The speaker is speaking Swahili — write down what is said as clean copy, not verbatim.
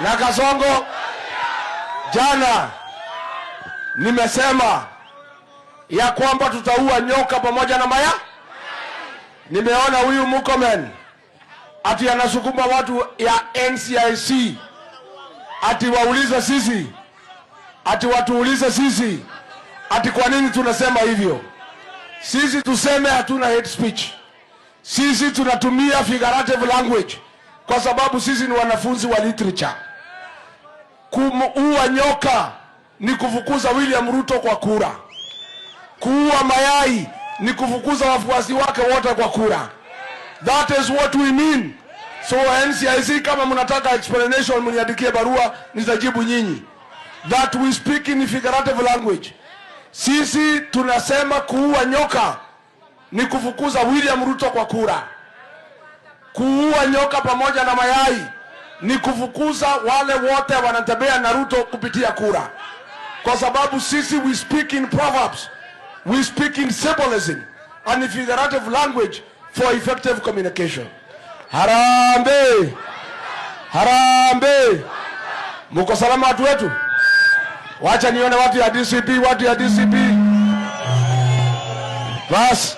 na Kasongo. Jana nimesema ya kwamba tutaua nyoka pamoja na maya. Nimeona huyu Murkomen ati anasukuma watu ya NCIC ati waulize sisi, ati watuulize sisi ati kwa nini tunasema hivyo. Sisi tuseme hatuna hate speech. Sisi tunatumia figurative language kwa sababu sisi ni wanafunzi wa literature. Kuua nyoka ni kufukuza William Ruto kwa kura. Kuua mayai ni kufukuza wafuasi wake wote kwa kura. That is what we mean. So NCIC, kama mnataka explanation mniandikie barua, nitajibu nyinyi. That we speak in figurative language. Sisi tunasema kuua nyoka ni kufukuza William Ruto kwa kura. Kuua nyoka pamoja na mayai ni kufukuza wale wote wanatembea na Ruto kupitia kura. Kwa sababu sisi we speak in proverbs, we speak in symbolism and in figurative language for effective communication. Harambe! Harambe! Muko salama watu wetu? Wacha nione watu ya DCP, watu ya DCP. Bas.